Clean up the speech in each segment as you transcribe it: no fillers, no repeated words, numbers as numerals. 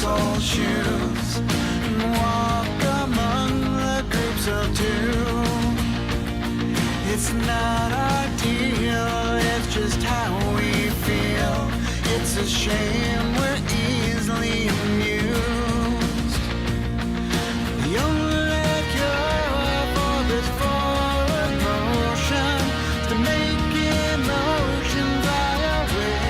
soul shoes and walk among the groups of two. It's not ideal, it's just how we feel. It's a shame we're easily amused. The only cure for this forward motion is to make emotion fly away.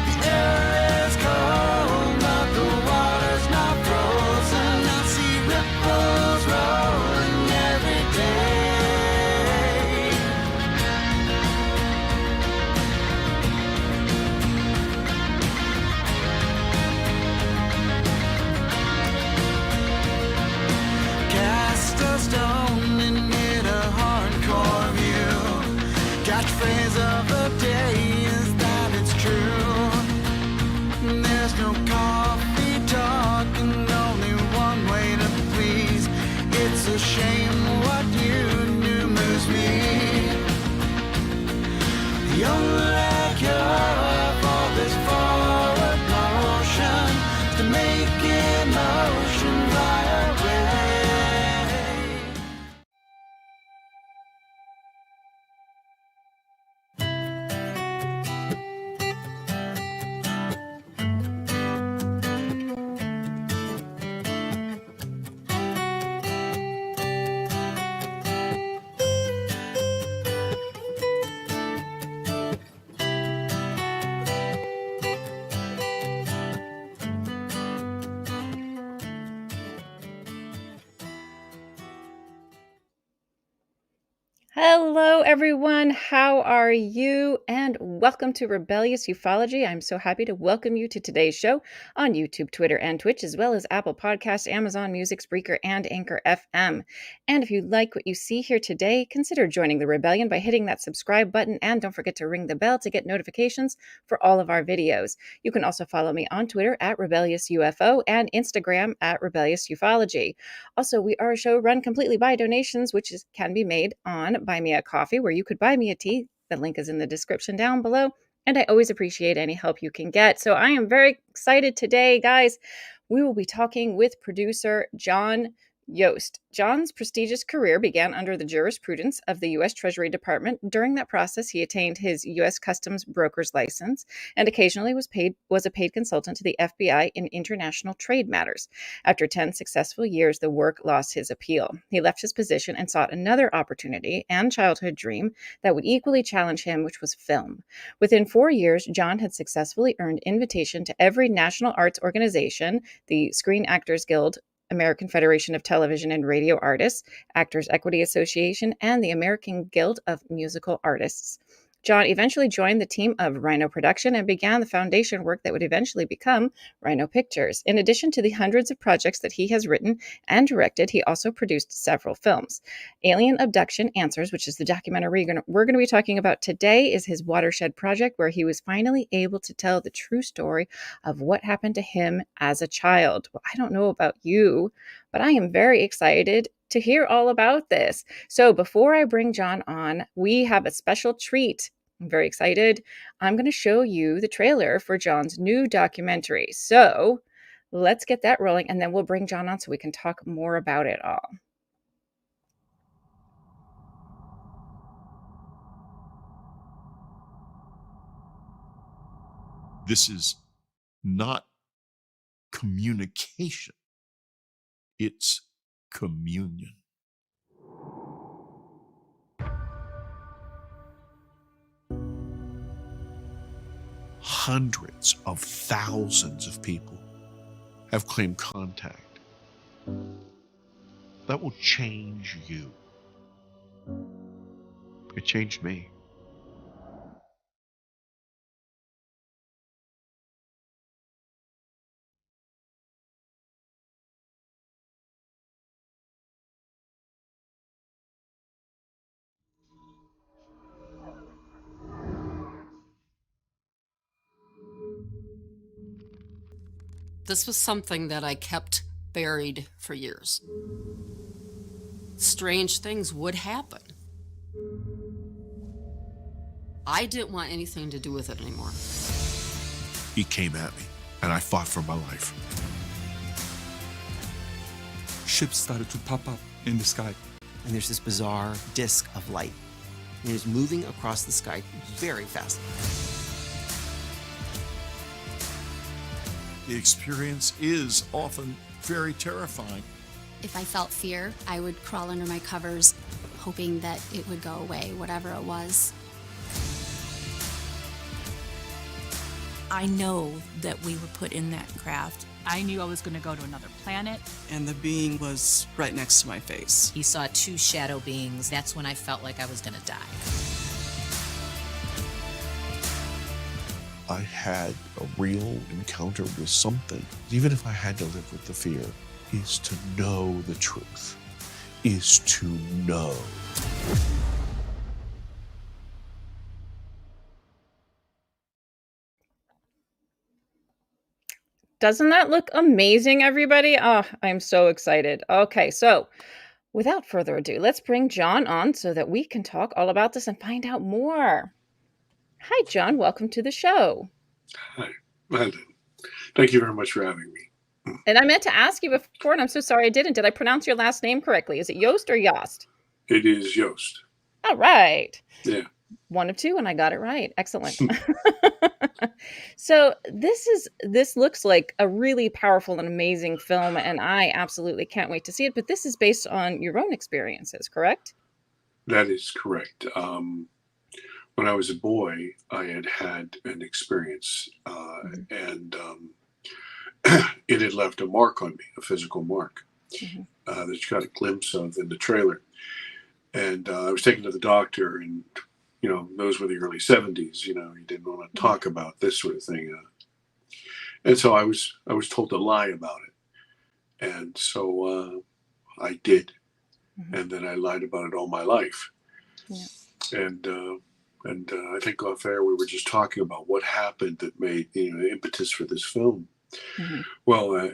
The air is cold, but the water's not frozen. I see ripples rolling every day. Cast a stone and get a hardcore view. Catchphrase of the day is that it's true. There's no coffee talk and only one way to please. It's a shame what you do moves me. The only cure for this forward motion is to make emotion fly away. Hello, everyone. How are you? And welcome to Rebellious Ufology. I'm so happy to welcome you to today's show on YouTube, Twitter, and Twitch, as well as Apple Podcasts, Amazon Music, Spreaker, and Anchor FM. And if you like what you see here today, consider joining the rebellion by hitting that subscribe button, and don't forget to ring the bell to get notifications for all of our videos. You can also follow me on Twitter at Rebellious UFO and Instagram at Rebellious Ufology. Also, we are a show run completely by donations, which can be made on Buy Me a Coffee, where you could buy me a tea. The link is in the description down below, and I always appreciate any help you can get. So I am very excited today, guys. We will be talking with producer John Yost. John's prestigious career began under the jurisprudence of the U.S. Treasury Department. During that process, he attained his U.S. Customs broker's license and occasionally was a paid consultant to the FBI in international trade matters. After 10 successful years, the work lost his appeal. He left his position and sought another opportunity and childhood dream that would equally challenge him, which was film. Within 4 years, John had successfully earned invitation to every national arts organization, the Screen Actors Guild, American Federation of Television and Radio Artists, Actors Equity Association, and the American Guild of Musical Artists. John eventually joined the team of RYNO Production and began the foundation work that would eventually become RYNO Pictures. In addition to the hundreds of projects that he has written and directed, he also produced several films. Alien Abduction Answers, which is the documentary we're going to be talking about today, is his watershed project where he was finally able to tell the true story of what happened to him as a child. Well, I don't know about you, but I am very excited to hear all about this. So before I bring John on, we have a special treat. I'm very excited. I'm going to show you the trailer for John's new documentary. So let's get that rolling, and then we'll bring John on so we can talk more about it all. This is not communication. It's communion. Hundreds of thousands of people have claimed contact. That will change you. It changed me. This was something that I kept buried for years. Strange things would happen. I didn't want anything to do with it anymore. He came at me. and I fought for my life. Ships started to pop up in the sky. And there's this bizarre disk of light. And it is moving across the sky very fast. The experience is often very terrifying. If I felt fear, I would crawl under my covers, hoping that it would go away, whatever it was. I know that we were put in that craft. I knew I was going to go to another planet. And the being was right next to my face. He saw two shadow beings. That's when I felt like I was going to die. I had a real encounter with something. Even if I had to live with the fear, is to know the truth, is to know. Doesn't that look amazing, everybody? Oh, I'm so excited. Okay, so without further ado, let's bring John on so that we can talk all about this and find out more. Hi, John. Welcome to the show. Hi, Landon. Thank you very much for having me. And I meant to ask you before, and I'm so sorry I didn't. Did I pronounce your last name correctly? Is it Yost or Yost? It is Yost. All right. Yeah. One of two, and I got it right. Excellent. So this looks like a really powerful and amazing film, and I absolutely can't wait to see it. But this is based on your own experiences, correct? That is correct. When I was a boy, I had an experience, and it had left a mark on me, a physical mark, that you got a glimpse of in the trailer. And I was taken to the doctor, and you know, those were the early 70s. You know, you didn't want to talk about this sort of thing, and so I was told to lie about it, and so I did, and then I lied about it all my life, and I think off air we were just talking about what happened that made the impetus for this film. Well,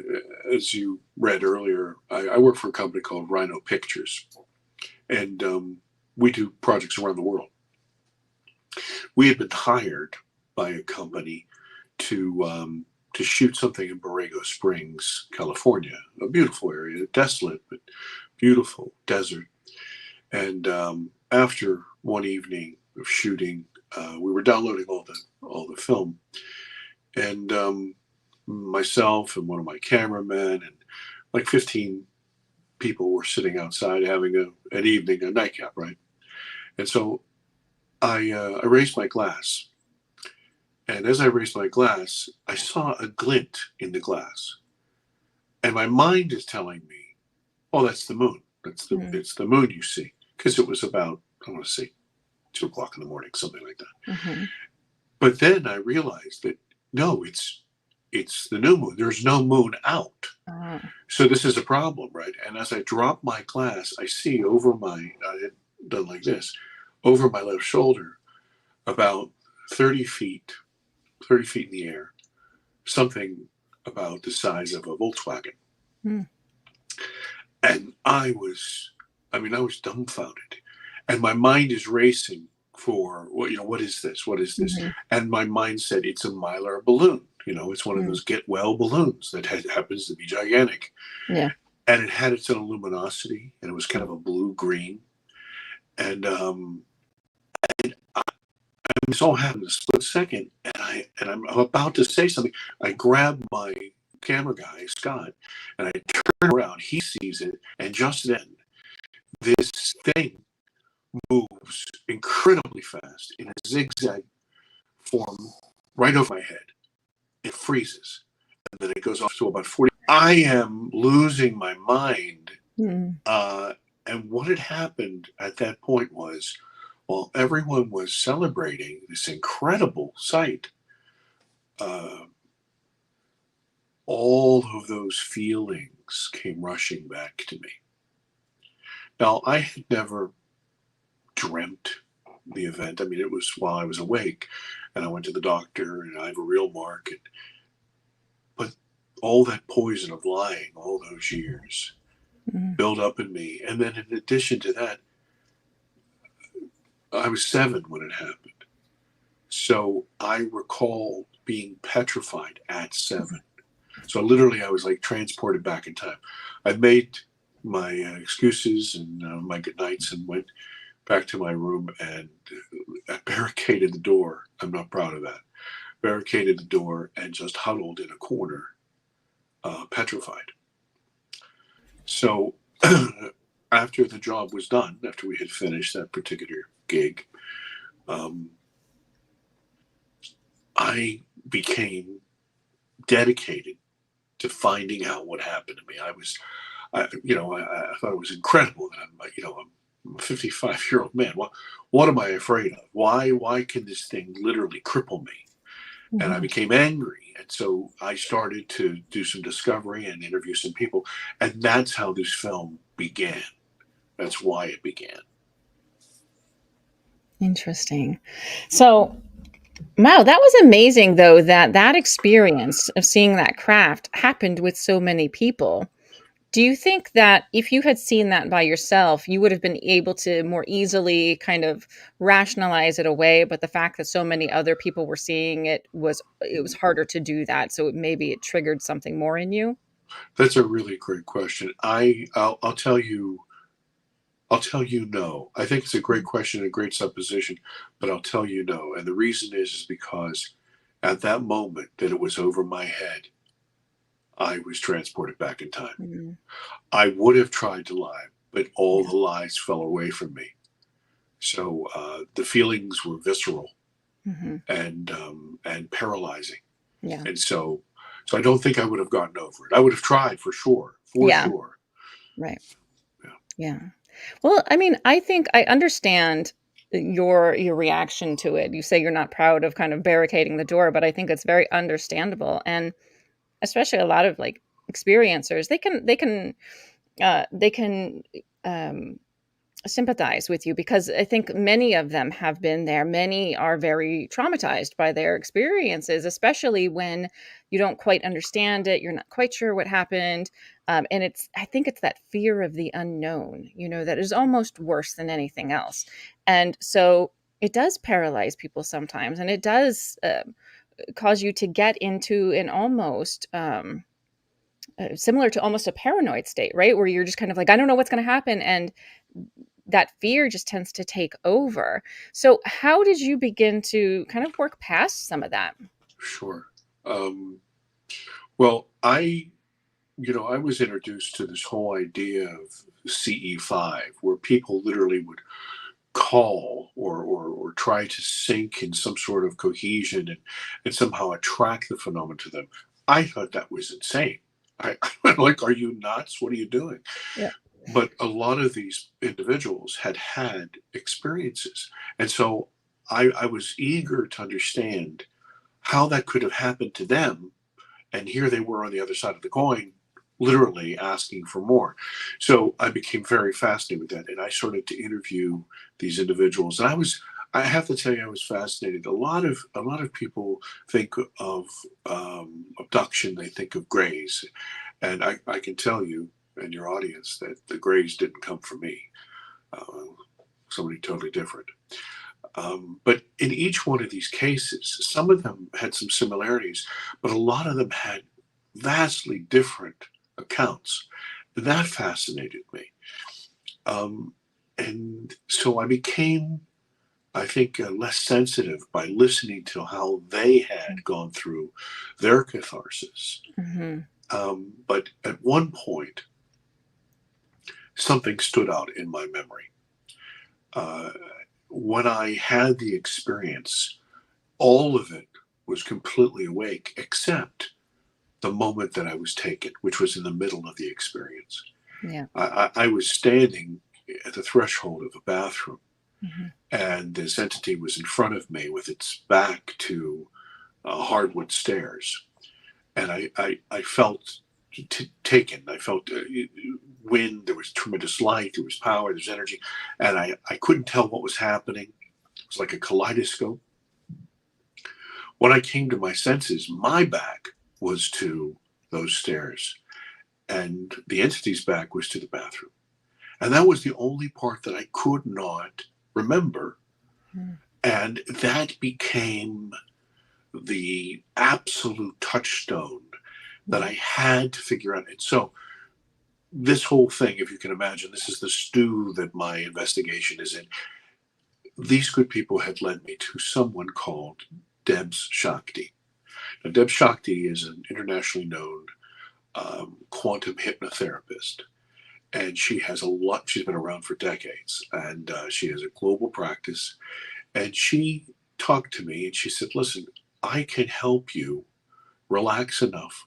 as you read earlier, I work for a company called RYNO Pictures, and we do projects around the world. We had been hired by a company to shoot something in Borrego Springs, California, a beautiful area, desolate but beautiful desert. And after one evening of shooting, we were downloading all the film, and myself and one of my cameramen and like 15 people were sitting outside having an evening, a nightcap, right? And so I raised my glass, and as I raised my glass, I saw a glint in the glass, and my mind is telling me, "Oh, that's the moon. It's the moon you see," because it was about, I want to say, 2 o'clock in the morning, something like that. But then I realized that no, it's the new moon. There's no moon out. So this is a problem, right? And as I drop my glass, I see over I had done like this, over my left shoulder, about 30 feet in the air, something about the size of a Volkswagen. And I was dumbfounded. And my mind is racing for, what is this? What is this? And my mind said, it's a Mylar balloon. It's one of those get well balloons that happens to be gigantic. Yeah. And it had its own luminosity, and it was kind of a blue-green. And this all happened in a split second, and I'm about to say something. I grab my camera guy, Scott, and I turn around. He sees it, and just then, this thing moves incredibly fast in a zigzag form right over my head. It freezes, and then it goes off to about 40. I am losing my mind. And what had happened at that point was, while everyone was celebrating this incredible sight, all of those feelings came rushing back to me. Now, I had never dreamt the event. I mean, it was while I was awake, and I went to the doctor, and I have a real mark. But all that poison of lying all those years built up in me. And then in addition to that, I was 7 when it happened. So I recall being petrified at 7. So literally I was like transported back in time. I made my excuses and my good nights and went back to my room and I barricaded the door. I'm not proud of that. Barricaded the door and just huddled in a corner, petrified. So after the job was done, after we had finished that particular gig, I became dedicated to finding out what happened to me. I thought it was incredible that I'm a 55-year-old man. What am I afraid of? Why can this thing literally cripple me? Mm-hmm. And I became angry. And so I started to do some discovery and interview some people. And that's how this film began. That's why it began. Interesting. So, wow, that was amazing, though, that experience of seeing that craft happened with so many people. Do you think that if you had seen that by yourself, you would have been able to more easily kind of rationalize it away? But the fact that so many other people were seeing it was harder to do that. So maybe it triggered something more in you? That's a really great question. I'll tell you no. I think it's a great question, a great supposition, but I'll tell you no. And the reason is because at that moment that it was over my head, I was transported back in time. Mm-hmm. I would have tried to lie, but all the lies fell away from me. So the feelings were visceral and paralyzing. Yeah. And so I don't think I would have gotten over it. I would have tried for sure. Sure. Right. Yeah. Well, I mean, I think I understand your reaction to it. You say you're not proud of kind of barricading the door, but I think it's very understandable. And especially a lot of like experiencers, they can sympathize with you, because I think many of them have been there. Many are very traumatized by their experiences, especially when you don't quite understand it. You're not quite sure what happened. And I think it's that fear of the unknown, that is almost worse than anything else. And so it does paralyze people sometimes, and it does cause you to get into an almost similar to almost a paranoid state, right? Where you're just kind of like, I don't know what's going to happen. And that fear just tends to take over. So how did you begin to kind of work past some of that? Sure. Well, I was introduced to this whole idea of CE5, where people literally would call or try to sync in some sort of cohesion and somehow attract the phenomenon to them. I thought that was insane. I like, are you nuts? What are you doing? Yeah. But a lot of these individuals had experiences. And so I was eager to understand how that could have happened to them. And here they were on the other side of the coin, literally asking for more. So I became very fascinated with that. And I started to interview these individuals. And I have to tell you, I was fascinated. A lot of people think of abduction, they think of grays. And I can tell you and your audience that the grays didn't come from me. Somebody totally different. But in each one of these cases, some of them had some similarities, but a lot of them had vastly different accounts. That fascinated me. And so I became, I think, less sensitive by listening to how they had gone through their catharsis. Mm-hmm. But at one point, something stood out in my memory. When I had the experience, all of it was completely awake, except the moment that I was taken, which was in the middle of the experience. Yeah. I was standing at the threshold of a bathroom, mm-hmm. and this entity was in front of me with its back to hardwood stairs. And I felt taken. I felt wind, there was tremendous light, there was power, there's energy, and I couldn't tell what was happening. It was like a kaleidoscope. When I came to my senses, my back was to those stairs, and the entity's back was to the bathroom. And that was the only part that I could not remember. And that became the absolute touchstone that I had to figure out. And so this whole thing, if you can imagine, this is the stew that my investigation is in. These good people had led me to someone called Debs Shakti. Now, Debs Shakti is an internationally known quantum hypnotherapist. And she has she's been around for decades, and she has a global practice. And she talked to me and she said, listen, I can help you relax enough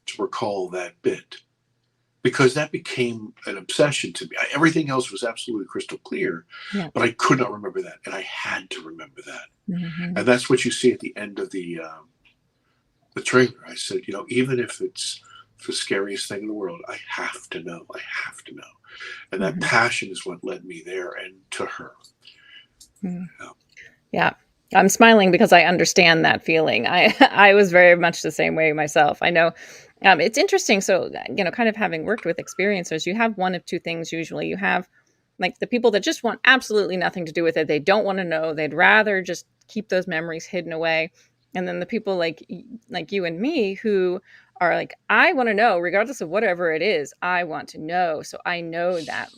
to recall that bit, because that became an obsession to me. Everything else was absolutely crystal clear, but I could not remember that. And I had to remember that. And that's what you see at the end of the trailer. I said, even if it's the scariest thing in the world, I have to know. I have to know. And that passion is what led me there and to her. Yeah. I'm smiling because I understand that feeling. I was very much the same way myself. I know it's interesting. So, kind of having worked with experiencers, you have one of two things usually. You have like the people that just want absolutely nothing to do with it. They don't want to know. They'd rather just keep those memories hidden away. And then the people like you and me who are like, I want to know, regardless of whatever it is, I want to know. So I know that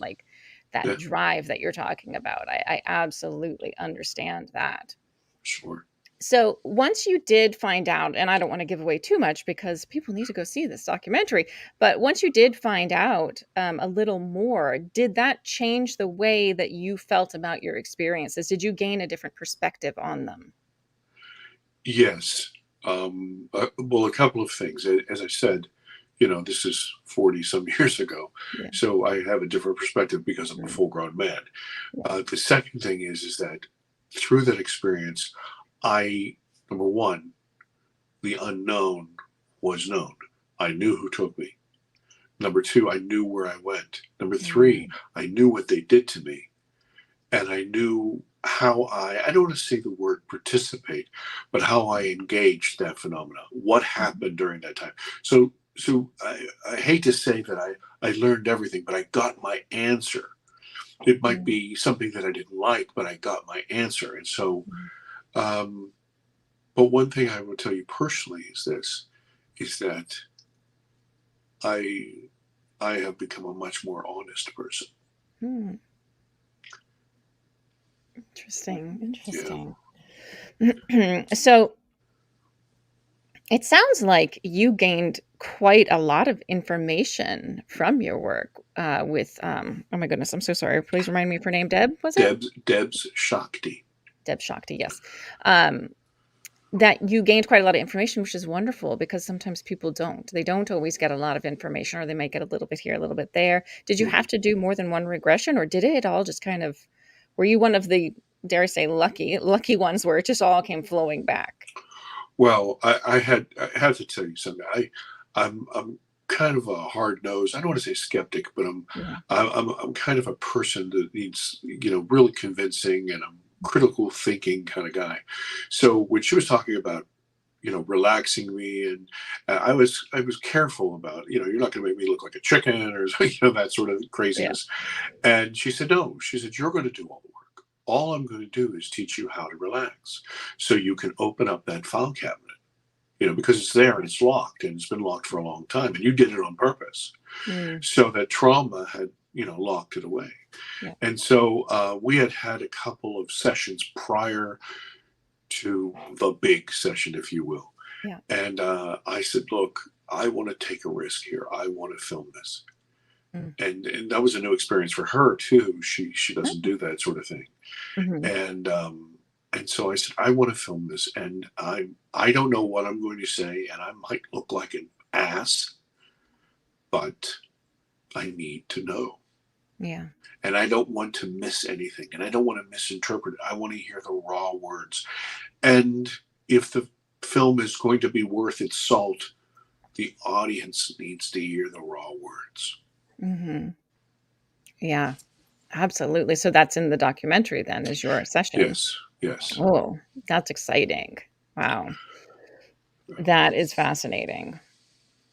that drive that you're talking about. I absolutely understand that. Sure. So once you did find out, and I don't want to give away too much because people need to go see this documentary, but once you did find out a little more, did that change the way that you felt about your experiences? Did you gain a different perspective on them? Yes. Well, a couple of things. As I said, this is 40 some years ago. Yeah. So I have a different perspective because I'm a full grown man. The second thing is that through that experience, number one, the unknown was known. I knew who took me. Number two, I knew where I went. Number three, I knew what they did to me. And I knew how I don't want to say the word participate, but how I engaged that phenomena, what happened during that time. So I hate to say that I learned everything, but I got my answer. It might be something that I didn't like, but I got my answer. And so, but one thing I will tell you personally is that I have become a much more honest person. Interesting. So it sounds like you gained quite a lot of information from your work with, oh my goodness, I'm so sorry. Please remind me of her name. Deb, was it? Debs Shakti. Deb Shakti, yes. That you gained quite a lot of information, which is wonderful because sometimes people don't. They don't always get a lot of information, or they might get a little bit here, a little bit there. Did you have to do more than one regression, or did it all just kind of, were you one of the, dare I say, lucky ones where it just all came flowing back? Well, I have to tell you something. I'm kind of a hard nosed. I don't want to say skeptic, but I'm kind of a person that needs really convincing, and I'm critical thinking kind of guy. So when she was talking about relaxing me, and I was careful about you're not going to make me look like a chicken or that sort of craziness. And she said, no. She said, you're going to do all the work. All I'm going to do is teach you how to relax, so you can open up that file cabinet, because it's there and it's locked, and it's been locked for a long time, and you did it on purpose. So that trauma had locked it away. And so we had a couple of sessions prior to the big session, if you will. And I said, look, I want to take a risk here. I want to film this. And that was a new experience for her too. She doesn't do that sort of thing. And so I said, I want to film this, and I don't know what I'm going to say, and I might look like an ass, but I need to know. And I don't want to miss anything, and I don't want to misinterpret it. I want to hear the raw words. And if the film is going to be worth its salt, the audience needs to hear the raw words. Yeah, absolutely. So that's in the documentary then, is your session? Yes. Oh, that's exciting. Wow. That is fascinating.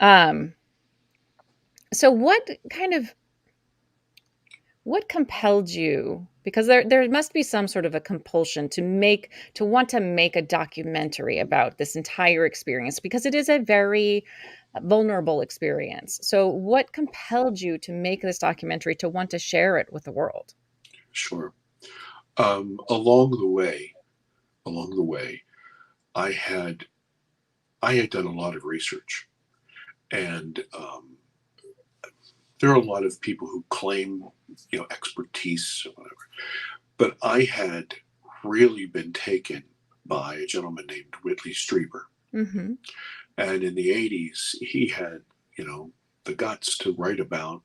So what What compelled you? Because there must be some sort of a compulsion to want to make a documentary about this entire experience, because it is a very vulnerable experience. So what compelled you to make this documentary, to want to share it with the world? Sure. Along the way, I had done a lot of research, and there are a lot of people who claim, expertise or whatever, but I had really been taken by a gentleman named Whitley Strieber. Mm-hmm. And in the 80s, he had, the guts to write about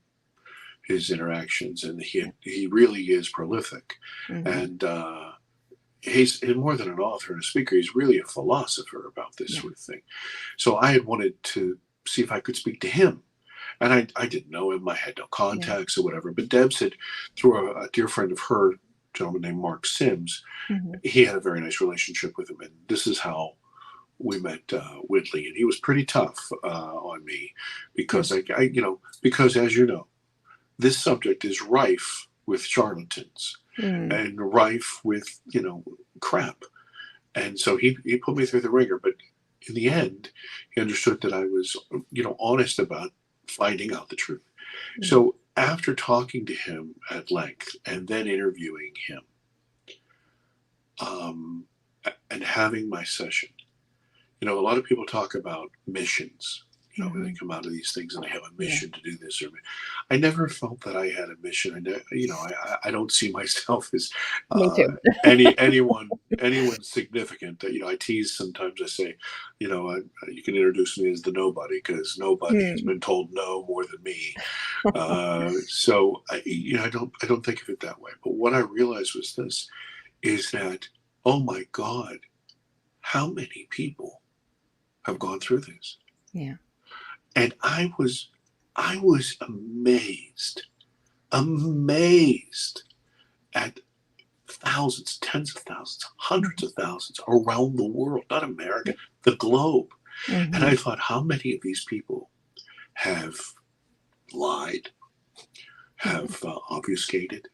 his interactions, and he really is prolific. Mm-hmm. And he's more than an author and a speaker. He's really a philosopher about this sort of thing. So I had wanted to see if I could speak to him. And I didn't know him. I had no contacts or whatever. But Deb said, through a dear friend of her, a gentleman named Mark Sims, he had a very nice relationship with him. And this is how we met Whitley. And he was pretty tough on me because, because as you know, this subject is rife with charlatans and rife with, crap. And so he put me through the ringer. But in the end, he understood that I was, honest about finding out the truth. So after talking to him at length and then interviewing him, and having my session, a lot of people talk about missions, when they come out of these things and they have a mission to do this. Or I never felt that I had a mission. I don't see myself as anyone significant. I tease sometimes. I say, you can introduce me as the nobody, because nobody has been told no more than me. So I don't think of it that way. But what I realized was this: is that, oh my God, how many people have gone through this? Yeah. And I was amazed at thousands, tens of thousands, hundreds of thousands around the world, not America, the globe. And I thought, how many of these people have lied, have obfuscated,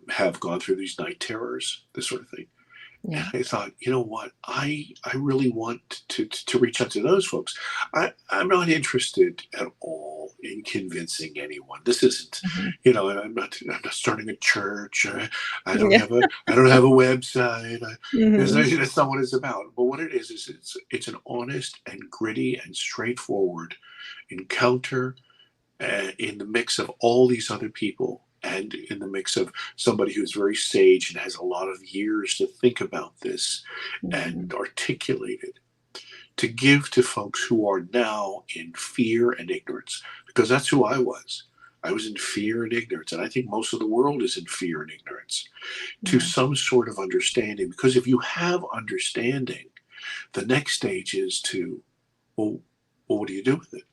have gone through these night terrors, this sort of thing. Yeah. And I thought, you know what? I really want to reach out to those folks. I'm not interested at all in convincing anyone. This isn't, I'm not starting a church. I don't have a website. That's not what it's about. But what it is it's an honest and gritty and straightforward encounter in the mix of all these other people. And in the mix of somebody who's very sage and has a lot of years to think about this and articulate it, to give to folks who are now in fear and ignorance, because that's who I was. I was in fear and ignorance, and I think most of the world is in fear and ignorance, to some sort of understanding. Because if you have understanding, the next stage is to, well, what do you do with it?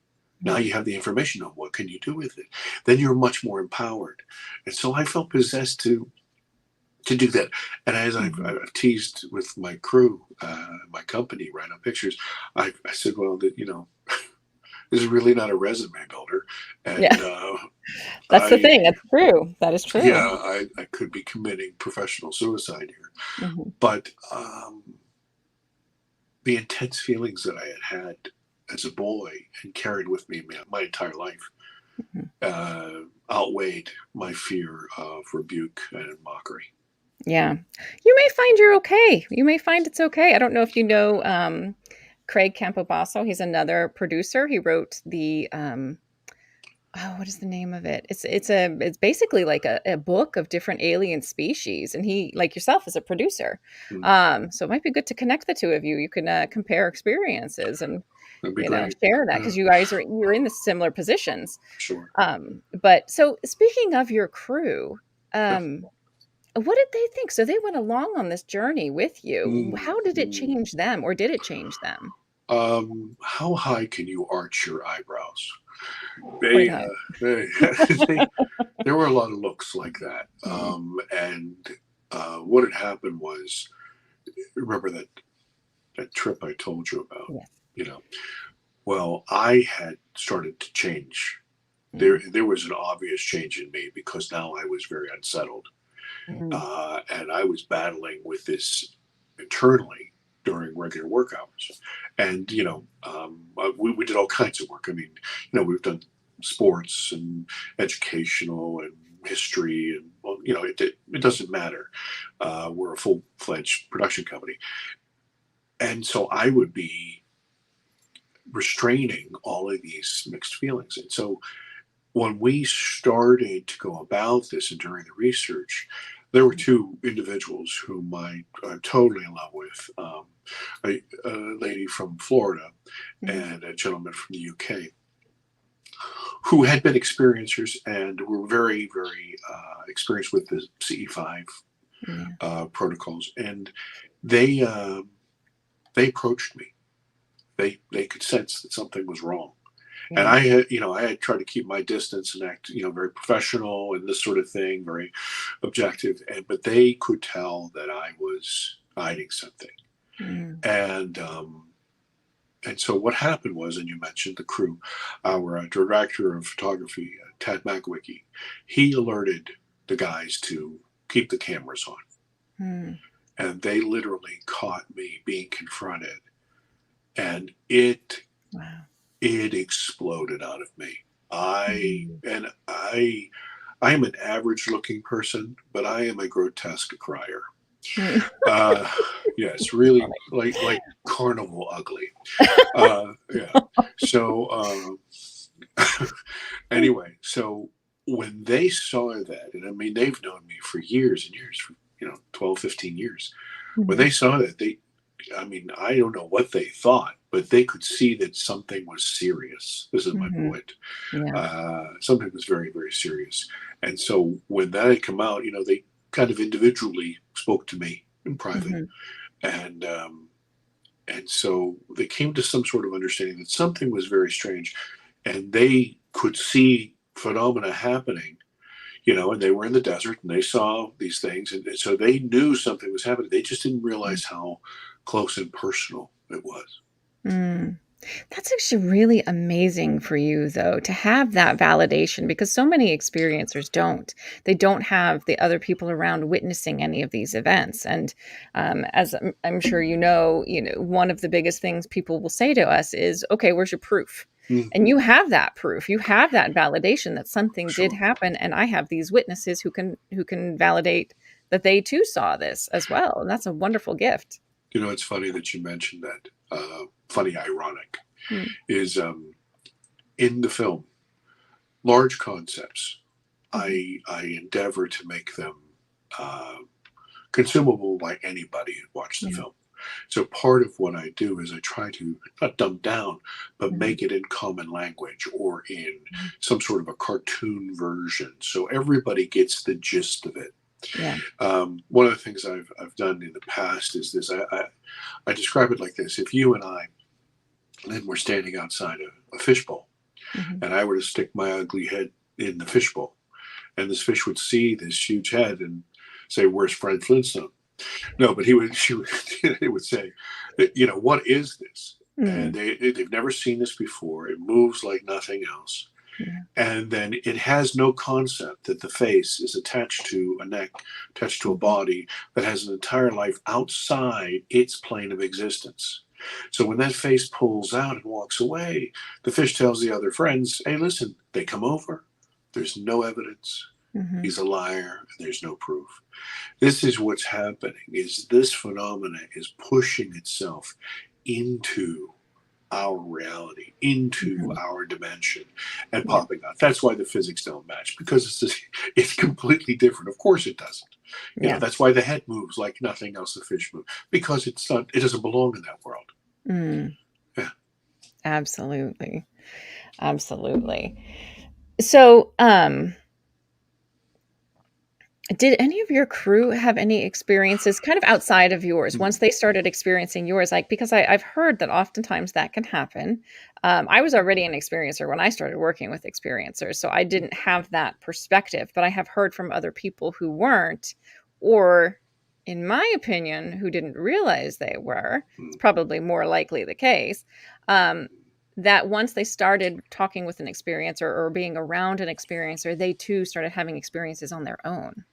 Now you have the information on what can you do with it. Then you're much more empowered. And so I felt possessed to do that. And as I've teased with my crew, my company, RYNO Pictures, I said, well, this is really not a resume builder. And that's the thing. That's true. That is true. Yeah, I could be committing professional suicide here. But the intense feelings that I had as a boy and carried with me my entire life outweighed my fear of rebuke and mockery. Yeah. You may find you're okay. You may find it's okay. I don't know if you know Craig Campobasso. He's another producer. He wrote the what is the name of it? It's basically like a book of different alien species, and he, like yourself, is a producer. So it might be good to connect the two of you. You can compare experiences and share that, because you're in the similar positions. Sure. But so speaking of your crew, what did they think? So they went along on this journey with you. How did it change them, or did it change them? How high can you arch your eyebrows? There were a lot of looks like that. And what had happened was, remember that trip I told you about? Well, I had started to change There was an obvious change in me because now I was very unsettled. And I was battling with this internally during regular work hours. And, we did all kinds of work. I mean, we've done sports and educational and history, and, well, it doesn't matter. We're a full-fledged production company. And so I would be restraining all of these mixed feelings. And so when we started to go about this and during the research, there were two individuals whom I'm totally in love with, a lady from Florida and a gentleman from the UK, who had been experiencers and were very, very experienced with the CE5 protocols. And they approached me. They could sense that something was wrong. And I had tried to keep my distance and act, very professional and this sort of thing, very objective. But they could tell that I was hiding something. And so what happened was, and you mentioned the crew, our director of photography, Tad McWicky, he alerted the guys to keep the cameras on. And they literally caught me being confronted. And it exploded out of me. I am an average looking person, but I am a grotesque crier. Yes, really like carnival ugly. So anyway, so when they saw that, and I mean, they've known me for years and years, for 12, 15 years. When they saw that, I don't know what they thought, but they could see that something was serious. This is my point. Something was very, very serious. And so when that had come out, they kind of individually spoke to me in private. And so they came to some sort of understanding that something was very strange, and they could see phenomena happening, and they were in the desert and they saw these things. And so they knew something was happening. They just didn't realize how close and personal it was. That's actually really amazing for you, though, to have that validation, because so many experiencers don't. They don't have the other people around witnessing any of these events. And as I'm sure one of the biggest things people will say to us is, "Okay, where's your proof?" And you have that proof. You have that validation that something did happen, and I have these witnesses who can validate that they too saw this as well. And that's a wonderful gift. It's funny that you mentioned that. Funny, ironic, is in the film, large concepts, I endeavor to make them consumable by anybody who watched the film. So part of what I do is I try to not dumb down, but make it in common language or in some sort of a cartoon version, so everybody gets the gist of it. One of the things I've done in the past is this. I describe it like this: if you and I, Lynn, were standing outside a fishbowl, and I were to stick my ugly head in the fishbowl, and this fish would see this huge head and say, "Where's Fred Flintstone?" No, but it would say, "What is this?" And they've never seen this before. It moves like nothing else. And then it has no concept that the face is attached to a neck, attached to a body that has an entire life outside its plane of existence. So when that face pulls out and walks away, the fish tells the other friends, "Hey, listen, they come over. There's no evidence. He's a liar. And there's no proof." This is what's happening, is this phenomena is pushing itself into our reality, into our dimension, and popping out. That's why the physics don't match, because it's completely different. Of course it doesn't. That's why the head moves like nothing else the fish moves, because it doesn't belong in that world. Absolutely. So did any of your crew have any experiences kind of outside of yours once they started experiencing yours? Because I've heard that oftentimes that can happen. I was already an experiencer when I started working with experiencers, so I didn't have that perspective, but I have heard from other people who weren't, or in my opinion, who didn't realize they were. It's probably more likely the case, that once they started talking with an experiencer or being around an experiencer, they too started having experiences on their own.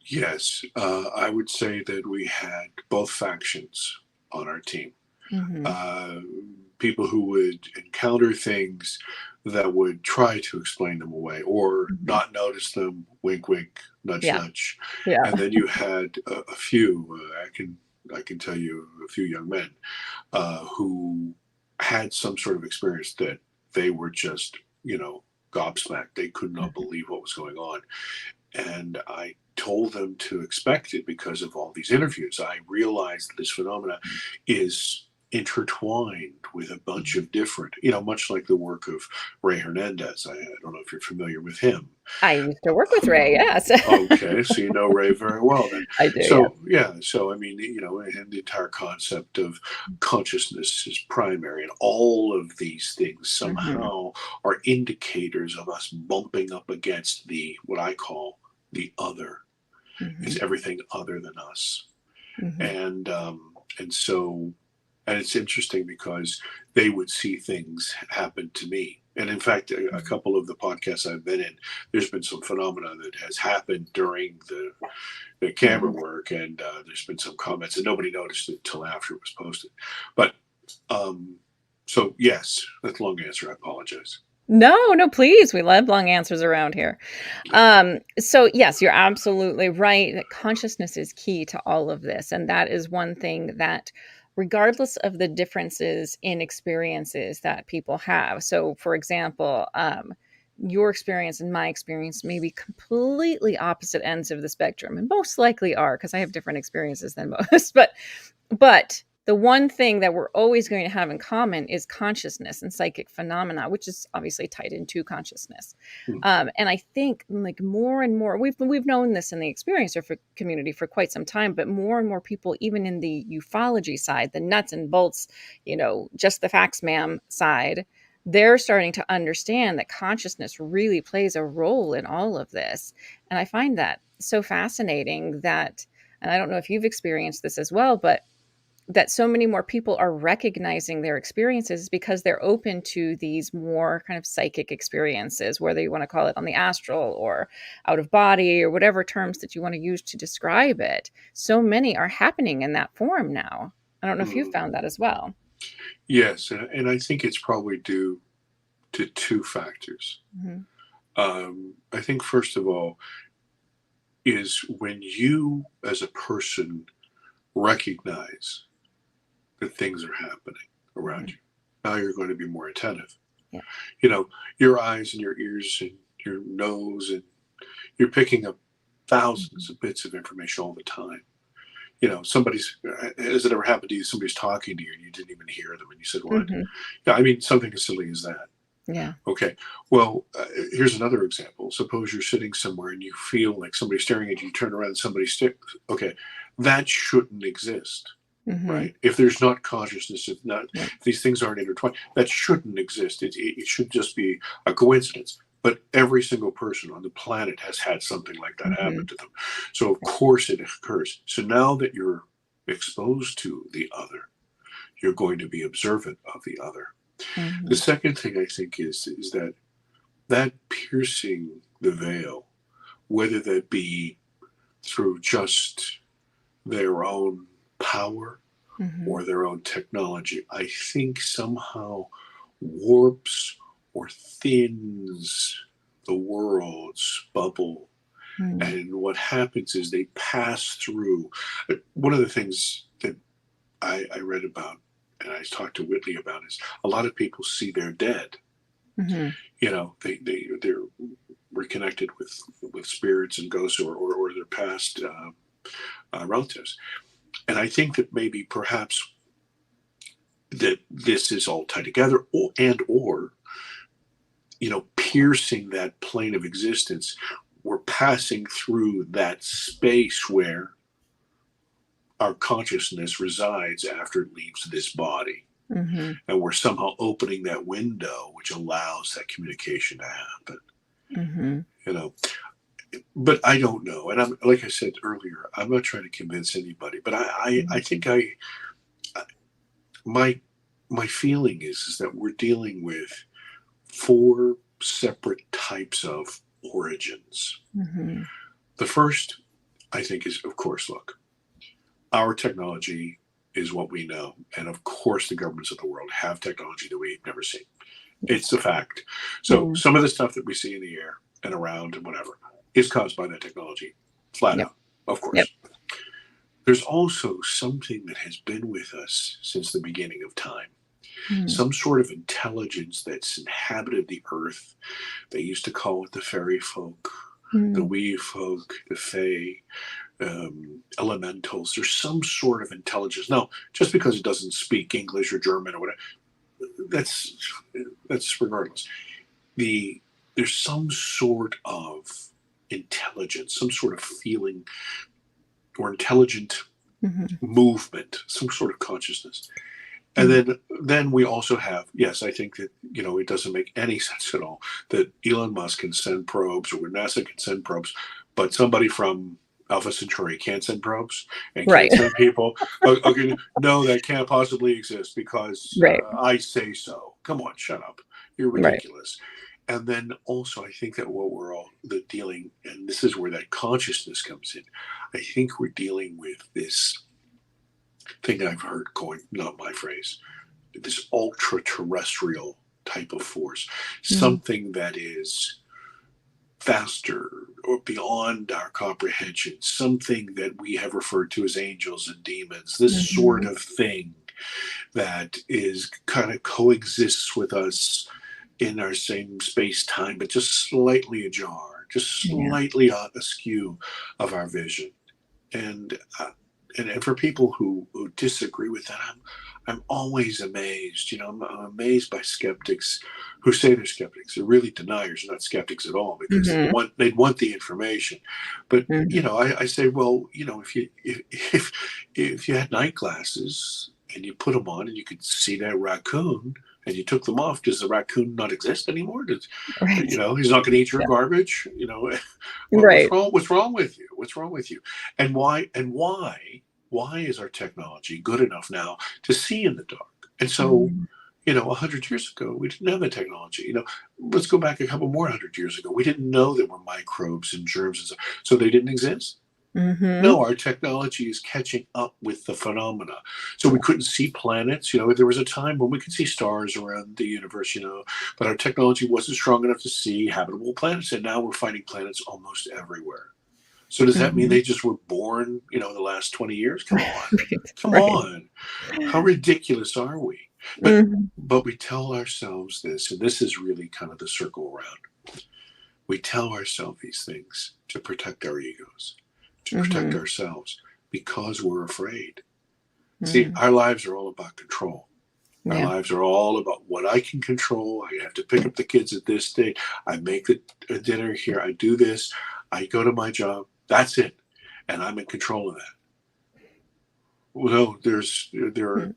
Yes, I would say that we had both factions on our team. People who would encounter things that would try to explain them away or not notice them, wink, wink, nudge, nudge. Yeah. And then you had a few, I can tell you a few young men who had some sort of experience that they were just, gobsmacked. They could not believe what was going on. And I told them to expect it because of all these interviews. I realized this phenomena is intertwined with a bunch of different, much like the work of Ray Hernandez. I don't know if you're familiar with him. I used to work with Ray, yes. Okay, so you know Ray very well then. I do. So so I mean, and the entire concept of consciousness is primary, and all of these things somehow are indicators of us bumping up against what I call the other. It's everything other than us. And so it's interesting because they would see things happen to me. And in fact, a couple of the podcasts I've been in, there's been some phenomena that has happened during the camera work, and there's been some comments, and nobody noticed it until after it was posted. But so yes, that's a long answer. I apologize. No, please. We love long answers around here. So yes, you're absolutely right that consciousness is key to all of this. And that is one thing that, regardless of the differences in experiences that people have. So for example, your experience and my experience may be completely opposite ends of the spectrum, and most likely are, because I have different experiences than most. But the one thing that we're always going to have in common is consciousness and psychic phenomena, which is obviously tied into consciousness. And I think like more and more, we've known this in the experiencer community for quite some time, but more and more people, even in the ufology side, the nuts and bolts, just the facts, ma'am side, they're starting to understand that consciousness really plays a role in all of this. And I find that so fascinating that, and I don't know if you've experienced this as well, but that so many more people are recognizing their experiences because they're open to these more kind of psychic experiences, whether you want to call it on the astral or out of body or whatever terms that you want to use to describe it. So many are happening in that form now. I don't know if you've found that as well. Yes, and I think it's probably due to two factors. I think first of all is when you as a person recognize that things are happening around you. Now you're going to be more attentive. Your eyes and your ears and your nose, and you're picking up thousands of bits of information all the time. Has it ever happened to you? Somebody's talking to you and you didn't even hear them, and you said, "What?" Yeah, I mean, something as silly as that. Yeah. Okay. Well, here's another example. Suppose you're sitting somewhere and you feel like somebody's staring at you. You turn around and somebody's okay, that shouldn't exist. Right? If there's not consciousness, if these things aren't intertwined, that shouldn't exist. It should just be a coincidence. But every single person on the planet has had something like that happen to them. So of course it occurs. So now that you're exposed to the other, you're going to be observant of the other. The second thing I think is that piercing the veil, whether that be through just their own power or their own technology, I think somehow warps or thins the world's bubble. And what happens is they pass through. One of the things that I read about and I talked to Whitley about is a lot of people see they're dead. They're reconnected with spirits and ghosts or their past relatives. And I think that maybe perhaps that this is all tied together, or piercing that plane of existence, we're passing through that space where our consciousness resides after it leaves this body. And we're somehow opening that window which allows that communication to happen. But I don't know. And I'm, like I said earlier, I'm not trying to convince anybody, but I think my my feeling is that we're dealing with 4 separate types of origins. Mm-hmm. The first, I think, is, of course, look, our technology is what we know. And of course, the governments of the world have technology that we've never seen. It's a fact. So some of the stuff that we see in the air and around and whatever is caused by that technology, flat out, of course. Yep. There's also something that has been with us since the beginning of time. Some sort of intelligence that's inhabited the earth. They used to call it the fairy folk, the wee folk, the fae, elementals. There's some sort of intelligence. Now, just because it doesn't speak English or German or whatever, that's regardless. There's some sort of intelligence, some sort of feeling or intelligent movement, some sort of consciousness. And then we also have, yes, I think that, it doesn't make any sense at all that Elon Musk can send probes or NASA can send probes, but somebody from Alpha Centauri can't send probes and can't send people. Okay, no, that can't possibly exist because I say so. Come on, shut up. You're ridiculous. And then also, I think that what we're all dealing, and this is where that consciousness comes in, I think we're dealing with this thing I've heard going, not my phrase, this ultra-terrestrial type of force, something that is faster or beyond our comprehension, something that we have referred to as angels and demons, this sort of thing that is kind of coexists with us in our same space-time, but just slightly ajar, just slightly askew of our vision. And for people who disagree with that, I'm always amazed. I'm amazed by skeptics who say they're skeptics. They're really deniers, not skeptics at all, because they'd want the information. But I say, well, if you had night glasses and you put them on and you could see that raccoon and you took them off, does the raccoon not exist anymore? He's not going to eat your garbage. What's wrong with you? What's wrong with you? And why is our technology good enough now to see in the dark? And so, 100 years ago, we didn't have the technology. Let's go back a couple more 100 years ago. We didn't know there were microbes and germs and stuff, so they didn't exist. No, our technology is catching up with the phenomena. So we couldn't see planets. There was a time when we could see stars around the universe, but our technology wasn't strong enough to see habitable planets. And now we're finding planets almost everywhere. So does that mean they just were born, in the last 20 years? Come on. Come on. How ridiculous are we? But we tell ourselves this, and this is really kind of the circle around. We tell ourselves these things to protect our egos, to protect ourselves, because we're afraid. See, our lives are all about control. Our lives are all about what I can control. I have to pick up the kids at this date. I make the dinner here. I do this. I go to my job. That's it. And I'm in control of that. Well, there are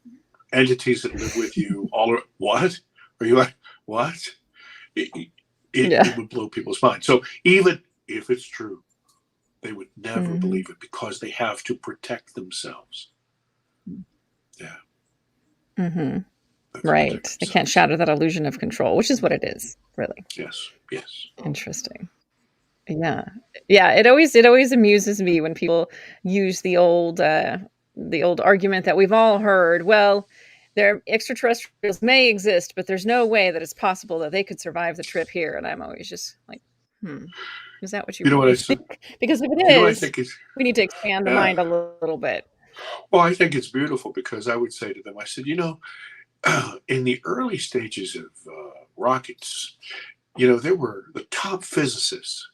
entities that live with you. What? Are you like, what? It would blow people's minds. So even if it's true, they would never believe it because they have to protect themselves. Right. They can't shatter that illusion of control, which is what it is, really. Yes. Interesting. Yeah. It always amuses me when people use the old argument that we've all heard. Well, their extraterrestrials may exist, but there's no way that it's possible that they could survive the trip here. And I'm always just like, is that what you really think? Because if it is, we need to expand the mind a little bit. Well, I think it's beautiful because I would say to them, I said, in the early stages of rockets, there were the top physicists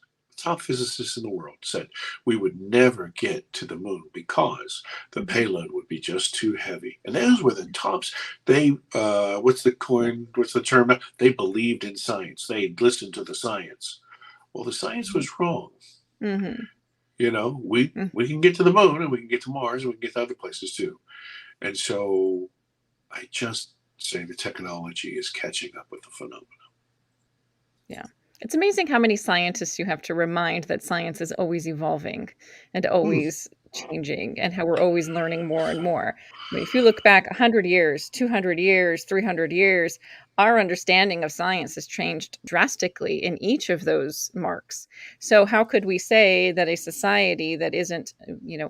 in the world said we would never get to the moon because the payload would be just too heavy. And those were the tops. They, what's the term? They believed in science. They listened to the science. Well, the science was wrong. We can get to the moon and we can get to Mars and we can get to other places too. And so I just say the technology is catching up with the phenomena. Yeah. It's amazing how many scientists you have to remind that science is always evolving and always changing and how we're always learning more and more. I mean, if you look back 100 years, 200 years, 300 years, our understanding of science has changed drastically in each of those marks. So how could we say that a society that isn't,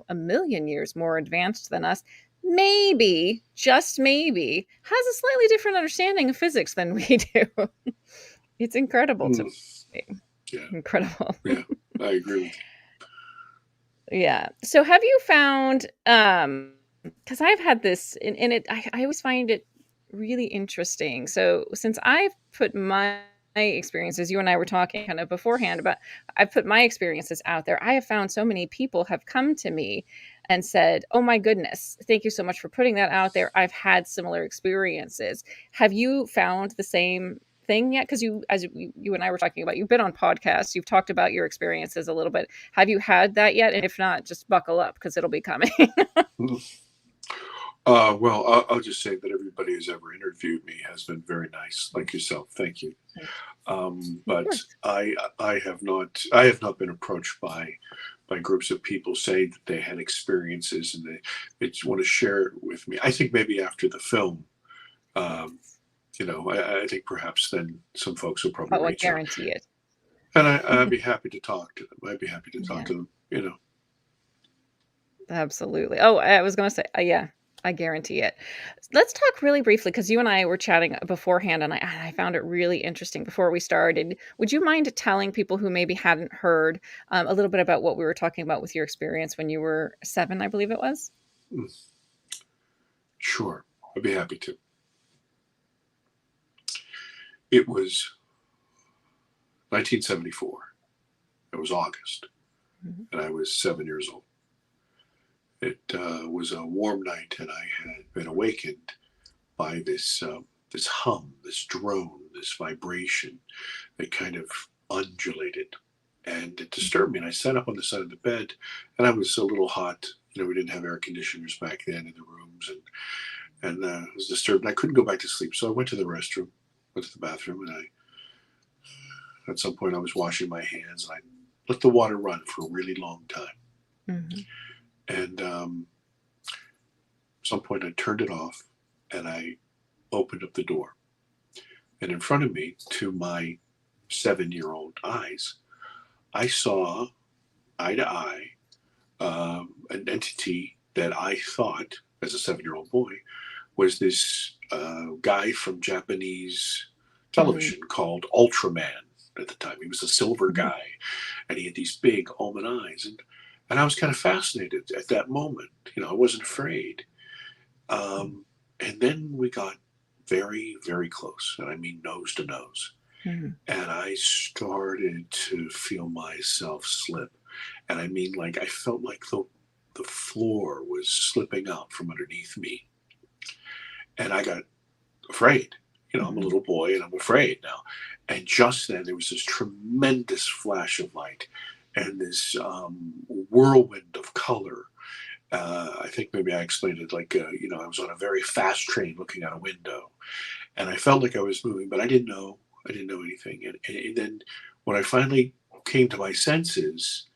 a million years more advanced than us, maybe, just maybe, has a slightly different understanding of physics than we do? It's incredible to me. Yeah. Incredible. Yeah, I agree with you. Yeah. So have you found, because I've had this, and I always find it really interesting. So since I've put my experiences, you and I were talking kind of beforehand about, I've put my experiences out there. I have found so many people have come to me and said, "Oh my goodness, thank you so much for putting that out there. I've had similar experiences." Have you found the same thing yet? Because you and I were talking about, you've been on podcasts, you've talked about your experiences a little bit. Have you had that yet? And if not, just buckle up because it'll be coming. Well, I'll just say that everybody who's ever interviewed me has been very nice, like yourself. Thank you. But I have not been approached by groups of people saying that they had experiences and they just want to share it with me. I think maybe after the film, I think perhaps then some folks will probably I reach out. guarantee it. And I'd be happy to talk to them. I'd be happy to talk to them, Absolutely. Oh, I was going to say, yeah, I guarantee it. Let's talk really briefly, because you and I were chatting beforehand, and I found it really interesting before we started. Would you mind telling people who maybe hadn't heard a little bit about what we were talking about with your experience when you were 7, I believe it was? Sure. I'd be happy to. It was 1974. It was August, and I was 7 years old. It was a warm night, and I had been awakened by this hum, this drone, this vibration that kind of undulated, and it disturbed me. And I sat up on the side of the bed, and I was a little hot. We didn't have air conditioners back then in the rooms, and I was disturbed. And I couldn't go back to sleep, so I went to the restroom, went to the bathroom, and at some point I was washing my hands, and I let the water run for a really long time. And at some point I turned it off and I opened up the door. And in front of me, to my 7-year-old eyes, I saw eye to eye an entity that I thought, as a 7-year-old boy, was this guy from Japanese television called Ultraman at the time. He was a silver guy, and he had these big almond eyes. And I was kind of fascinated at that moment. I wasn't afraid. And then we got very, very close, and I mean nose to nose. And I started to feel myself slip. And I mean, I felt like the floor was slipping out from underneath me. And I got afraid. I'm a little boy, and I'm afraid now. And just then, there was this tremendous flash of light and this whirlwind of color. I think maybe I explained it like, I was on a very fast train looking out a window, and I felt like I was moving, but I didn't know anything. And then when I finally came to my senses,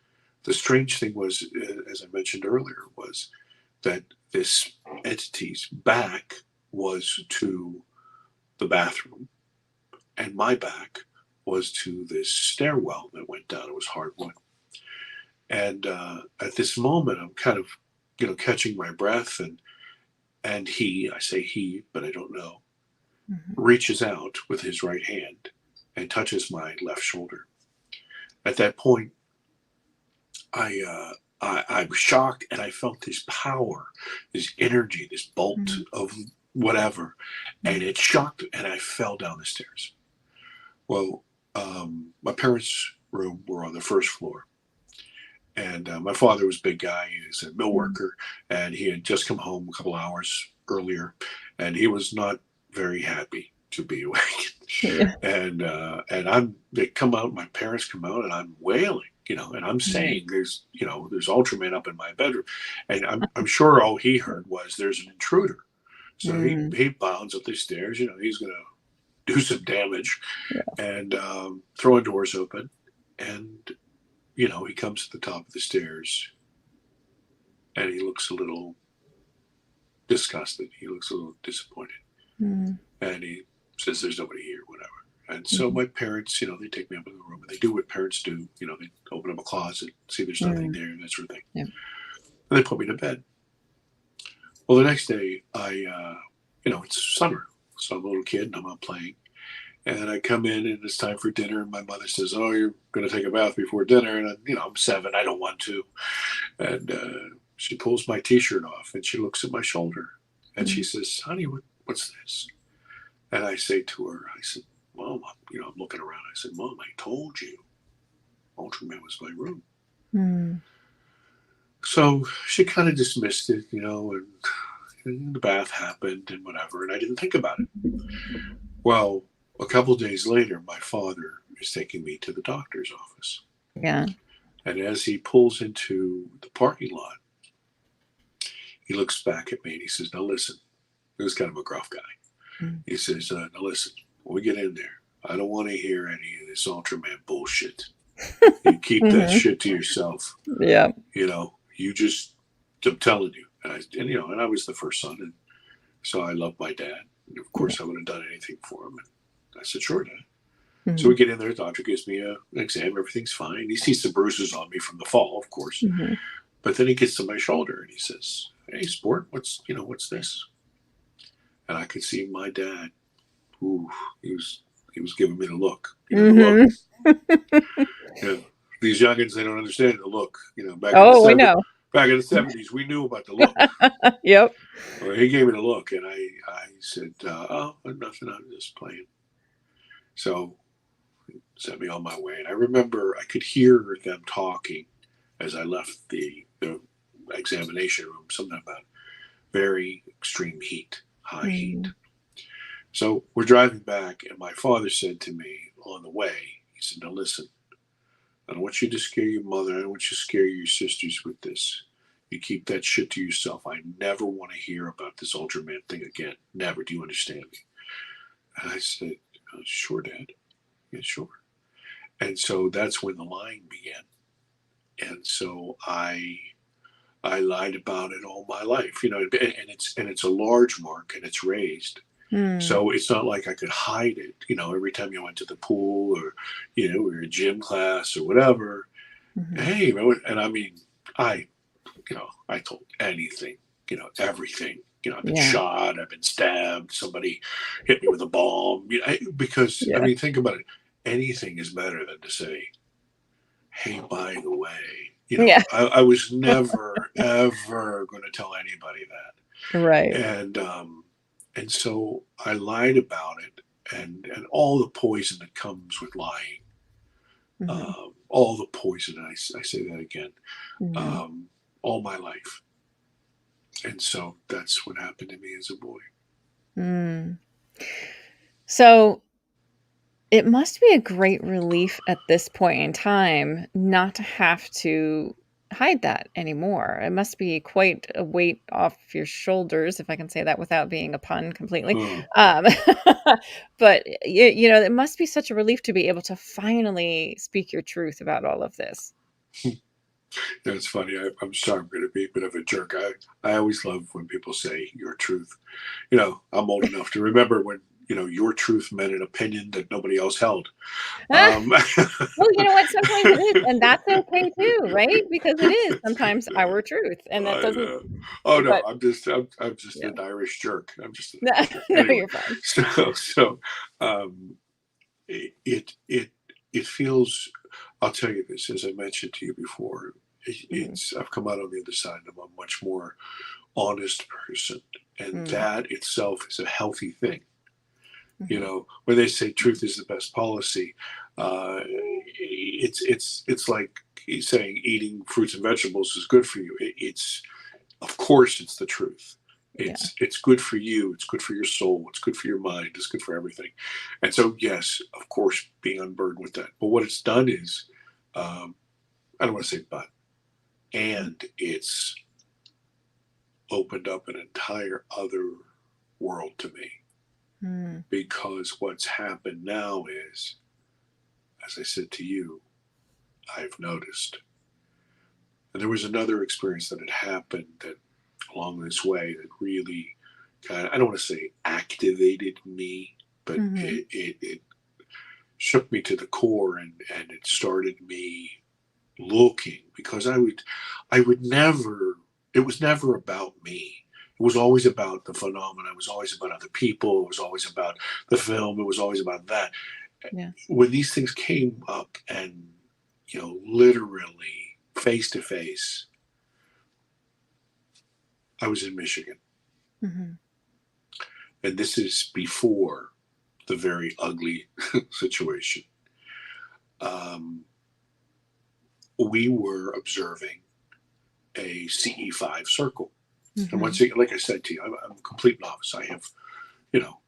the strange thing was, as I mentioned earlier, was that this entity's back was to the bathroom, and my back was to this stairwell that went down. It was hardwood. And at this moment, I'm kind of, catching my breath, and I say he, but I don't know, reaches out with his right hand and touches my left shoulder. At that point, I was shocked, and I felt this power, this energy, this bolt of whatever, and it shocked, and I fell down the stairs. Well, my parents' room were on the first floor. And my father was a big guy. He was a mill worker, and he had just come home a couple hours earlier, and he was not very happy to be awake. And they come out, my parents come out, and I'm wailing, and I'm saying there's Ultraman up in my bedroom, and I'm sure all he heard was there's an intruder. So he bounds up the stairs, he's gonna do some damage, and throwing doors open, and he comes to the top of the stairs, and he looks a little disgusted. He looks a little disappointed. Mm-hmm. And he says, there's nobody here, whatever. And so my parents, they take me up in the room, and they do what parents do. They open up a closet, see there's nothing there, that sort of thing. Yeah. And they put me to bed. Well, the next day, it's summer. So I'm a little kid, and I'm out playing. And I come in, and it's time for dinner, and my mother says, oh, you're going to take a bath before dinner. And, I'm 7. I don't want to. And she pulls my T-shirt off, and she looks at my shoulder. And she says, honey, what's this? And I say to her, I said, Mom, I'm looking around. I said, Mom, I told you Ultraman was my room. Mm-hmm. So she kind of dismissed it, and the bath happened and whatever, and I didn't think about it. Well, a couple of days later, my father is taking me to the doctor's office. Yeah. And as he pulls into the parking lot, he looks back at me and he says, now listen, he was kind of a gruff guy. He says, now listen, when we get in there, I don't want to hear any of this Ultraman bullshit. You keep that shit to yourself. Yeah. You just, I'm telling you. And I was the first son, and so I loved my dad. And of course, I would have done anything for him. And I said, sure, Dad. Mm-hmm. So we get in there, the doctor gives me an exam, everything's fine. He sees some bruises on me from the fall, of course. Mm-hmm. But then he gets to my shoulder and he says, hey, sport, what's this? And I could see my dad. Ooh, he was giving me the look. The look. These youngins, they don't understand the look. Back we know. Back in the 70s, we knew about the look. Yep. Well, he gave me the look, and I said, oh, nothing, I'm just playing. So he sent me on my way. And I remember I could hear them talking as I left the examination room, something about very extreme heat, high heat. So we're driving back, and my father said to me on the way, he said, now listen, I don't want you to scare your mother. I don't want you to scare your sisters with this. You keep that shit to yourself. I never want to hear about this Ultraman thing again. Never. Do you understand me? And I said, sure, Dad. Yeah, sure. And so that's when the lying began. And so I lied about it all my life, and it's a large mark, and it's raised. So it's not like I could hide it, every time you went to the pool or, or a gym class or whatever. Hey, and I mean, I told anything, everything, I've been shot, I've been stabbed, somebody hit me with a bomb, because I mean, think about it. Anything is better than to say, hey, by the way, I was never, ever going to tell anybody that. Right. And so I lied about it, and all the poison that comes with lying, all the poison, I say that again, all my life. And so that's what happened to me as a boy. So it must be a great relief at this point in time not to have to hide that anymore. It must be quite a weight off your shoulders, if I can say that without being a pun completely. But it must be such a relief to be able to finally speak your truth about all of this. It's funny. I'm sorry, I'm going to be a bit of a jerk. I always love when people say your truth. I'm old enough to remember when your truth meant an opinion that nobody else held. Well, you know what? Sometimes it is, and that's okay too, right? Because it is sometimes our truth, and that doesn't. Oh no, I'm just an Irish jerk. I'm just. No, anyway, you're fine. So, it feels. I'll tell you this, as I mentioned to you before. I've come out on the other side, and I'm a much more honest person, and that itself is a healthy thing. When they say truth is the best policy, it's like saying eating fruits and vegetables is good for you. Of course it's the truth. It's good for you. It's good for your soul. It's good for your mind. It's good for everything. And so, yes, of course, being unburdened with that. But what it's done is, I don't want to say but, and it's opened up an entire other world to me. Because what's happened now is, as I said to you, I've noticed And there was another experience that had happened that along this way that really kind of, I don't want to say activated me, but it shook me to the core, and it started me looking, because I would never, it was never about me. It was always about the phenomena. It was always about other people. It was always about the film. It was always about that. Yeah. When these things came up and, literally face to face, I was in Michigan. Mm-hmm. And this is before the very ugly situation. We were observing a CE5 circle. And once again, like I said to you, I'm a complete novice. I have,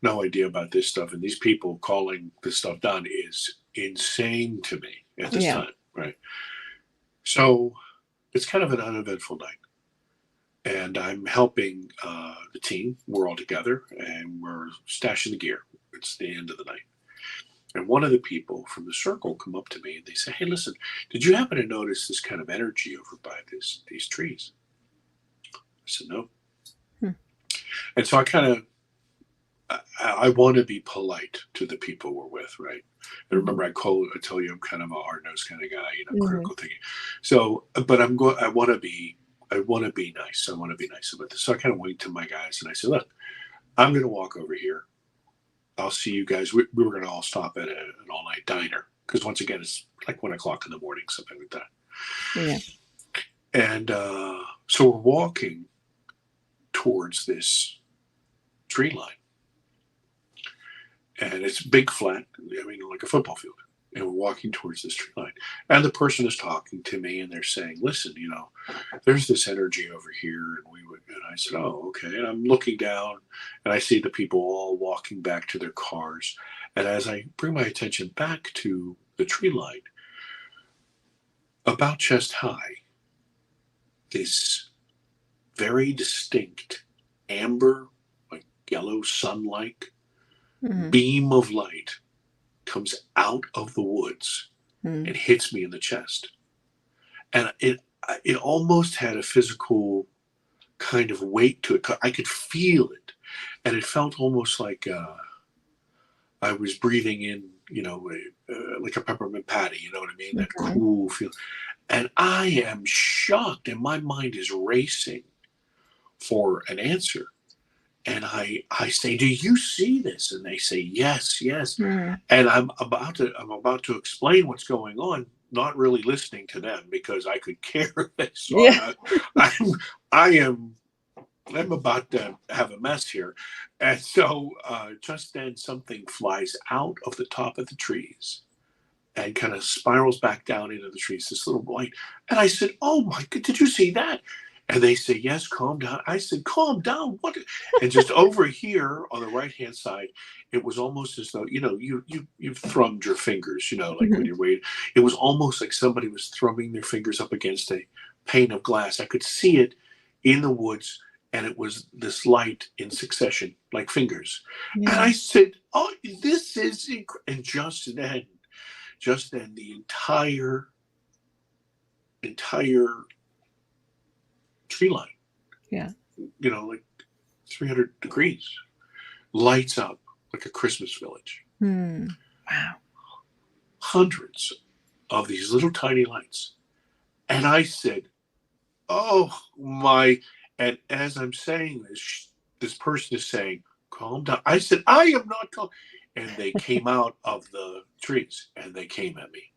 no idea about this stuff. And these people calling this stuff done is insane to me at this time, right? So it's kind of an uneventful night. And I'm helping the team. We're all together and we're stashing the gear. It's the end of the night. And one of the people from the circle come up to me and they say, "Hey, listen, did you happen to notice this kind of energy over by these trees?" I said, "No." And so I kind of, I want to be polite to the people we're with, right? And remember, I tell you I'm kind of a hard-nosed kind of guy, critical thinking. So, but I want to be nice. I want to be nice about this. So I kind of winked to my guys and I said, "Look, I'm going to walk over here. I'll see you guys." We were going to all stop at an all-night diner, because once again, it's like 1 o'clock in the morning, something like that. Yeah. And so we're walking towards this tree line. And it's big flat, like a football field. And we're walking towards this tree line. And the person is talking to me and they're saying, "Listen, there's this energy over here." And I said, "Oh, okay." And I'm looking down and I see the people all walking back to their cars. And as I bring my attention back to the tree line, about chest high, this very distinct amber, like yellow sunlight, beam of light comes out of the woods and hits me in the chest. And it almost had a physical kind of weight to it. I could feel it. And it felt almost like I was breathing in, like a peppermint patty, you know what I mean? That cool feel. And I am shocked and my mind is racing for an answer. And I say, "Do you see this?" And they say, "Yes, yes." And I'm about to explain what's going on, not really listening to them because I could care less. So I'm about to have a mess here. And so just then something flies out of the top of the trees and kind of spirals back down into the trees, this little light. And I said, "Oh my God, did you see that?" And they say, "Yes, calm down." I said, "Calm down? What?" And just over here on the right-hand side, it was almost as though, you've thrummed your fingers, like when you're waiting. It was almost like somebody was thrumming their fingers up against a pane of glass. I could see it in the woods, and it was this light in succession, like fingers. And I said, "Oh, this is incredible." And just then, the entire tree line, like 300 degrees, lights up like a Christmas village. Wow. Hundreds of these little tiny lights. And I said, "Oh my," and as I'm saying this person is saying, "Calm down." I said, "I am not calm." And they came out of the trees and they came at me.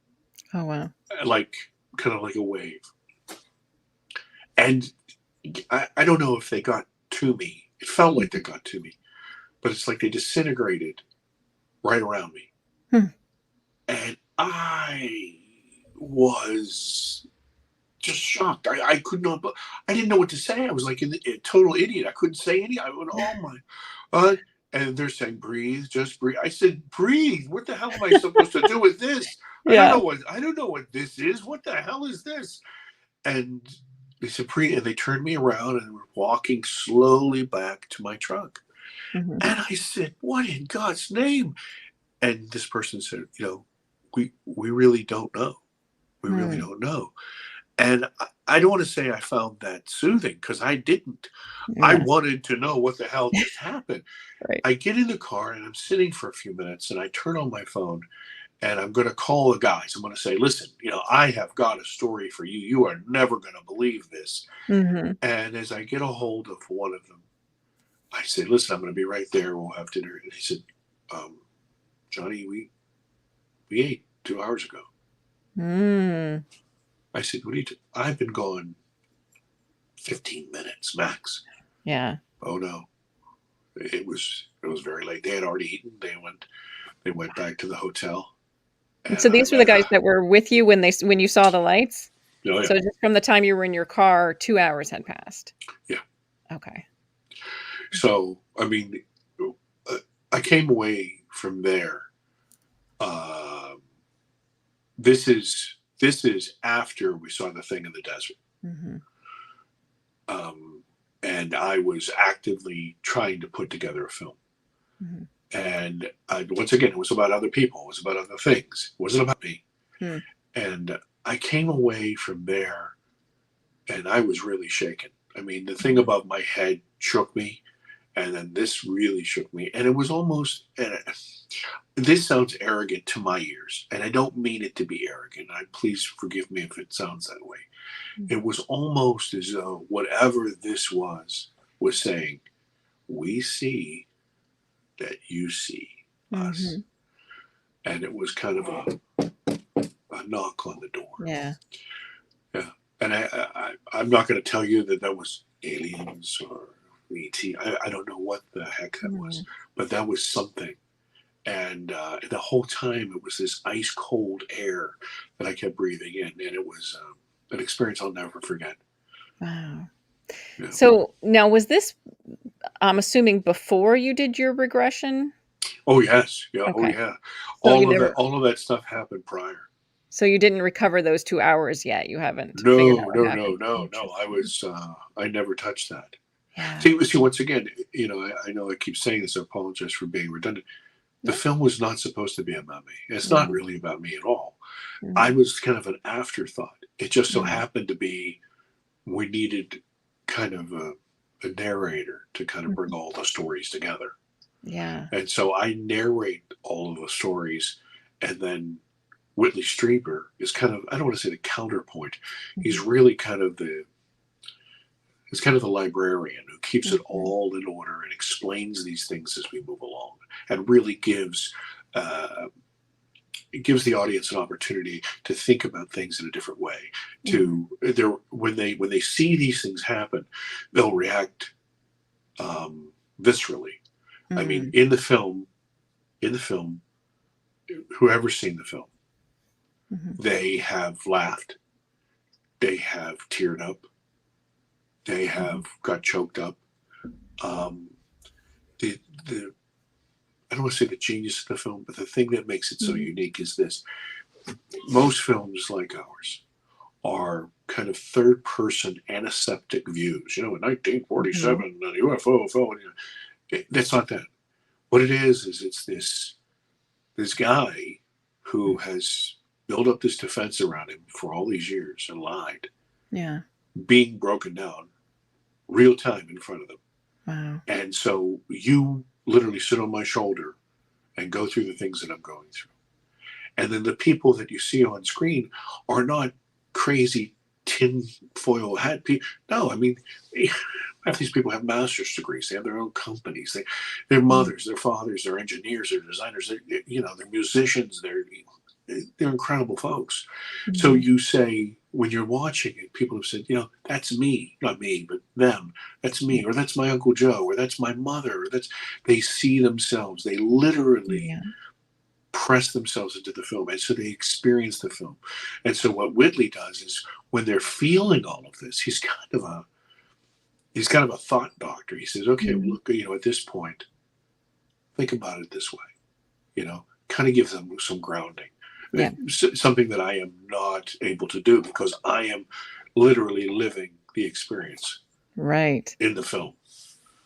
Oh, wow. Like, kind of like a wave. And I don't know if they got to me. It felt like they got to me, but it's like they disintegrated right around me. And I was just shocked. I could not, I didn't know what to say. I was like a total idiot. I couldn't say anything. I went, "Oh my," and they're saying, "Breathe, just breathe." I said, "Breathe? What the hell am I supposed to do with this? I don't know what this is. What the hell is this?" And they said, "Breathe," and they turned me around and were walking slowly back to my truck. And I said, "What in God's name?" And this person said, "We really don't know. We really don't know." And I don't want to say I found that soothing, because I didn't. I Yeah. wanted to know what the hell just happened. Right. I get in the car and I'm sitting for a few minutes, and I turn on my phone, and I'm going to call the guys. I'm going to say, listen, I have got a story for you. You are never going to believe this. Mm-hmm. And as I get a hold of one of them, I say, listen, I'm going to be right there. We'll have dinner. And he said, Johnny, we ate 2 hours ago. Mm. I said, what are you doing? I've been gone 15 minutes max. Yeah. Oh no. It was very late. They had already eaten. They went back to the hotel. And so these were the guys that were with you when you saw the lights? Oh, yeah. So just from the time you were in your car, 2 hours had passed. Yeah. Okay. So, I mean, I came away from there. This is after we saw the thing in the desert. Mm-hmm. And I was actively trying to put together a film. Mm-hmm. And once again, it was about other people. It was about other things. It wasn't about me. Hmm. And I came away from there, and I was really shaken. I mean, the thing above my head shook me, and then this really shook me. And it was almost, this sounds arrogant to my ears, and I don't mean it to be arrogant. Please forgive me if it sounds that way. It was almost as though whatever this was saying, we see that you see us. Mm-hmm. And it was kind of a knock on the door. Yeah. Yeah. And I'm not going to tell you that was aliens or ET. I don't know what the heck that was, but that was something. And the whole time it was this ice cold air that I kept breathing in. And it was an experience I'll never forget. Wow. Yeah. So now, was this, I'm assuming, before you did your regression? Oh, yes. Yeah. Okay. Oh, yeah. So all of that stuff happened prior. So you didn't recover those 2 hours yet? You haven't? No. I never touched that. Yeah. See, once again, I know I keep saying this. I apologize for being redundant. The film was not supposed to be about me. It's not really about me at all. Mm-hmm. I was kind of an afterthought. It just so happened to be we needed kind of a narrator to kind of bring all the stories together. Yeah. And so I narrate all of the stories, and then Whitley Strieber is kind of, I don't want to say the counterpoint. Mm-hmm. He's really kind of the librarian who keeps it all in order and explains these things as we move along, and really gives the audience an opportunity to think about things in a different way. When they see these things happen, they'll react viscerally. I mean, in the film, whoever's seen the film, they have laughed, they have teared up, they have got choked up. I don't want to say the genius of the film, but the thing that makes it so unique is this. Most films like ours are kind of third-person antiseptic views. In 1947, the UFO fell. That's not that. What it is it's this guy who has built up this defense around him for all these years and lied. Yeah. Being broken down real time in front of them. Wow. And so you literally sit on my shoulder and go through the things that I'm going through. And then the people that you see on screen are not crazy tinfoil hat people. No, I mean, half these people have master's degrees. They have their own companies. They're mothers, they're fathers, they're engineers, they're designers, they're musicians, they're incredible folks. So you say, when you're watching it, people have said, that's me, not me, but them. That's me, or that's my Uncle Joe, or that's my mother, or they see themselves. They literally press themselves into the film, and so they experience the film. And so what Whitley does is, when they're feeling all of this, he's kind of a thought doctor. He says, okay, well, look, at this point, think about it this way, kind of gives them some grounding. Yeah. Something that I am not able to do, because I am literally living the experience right in the film.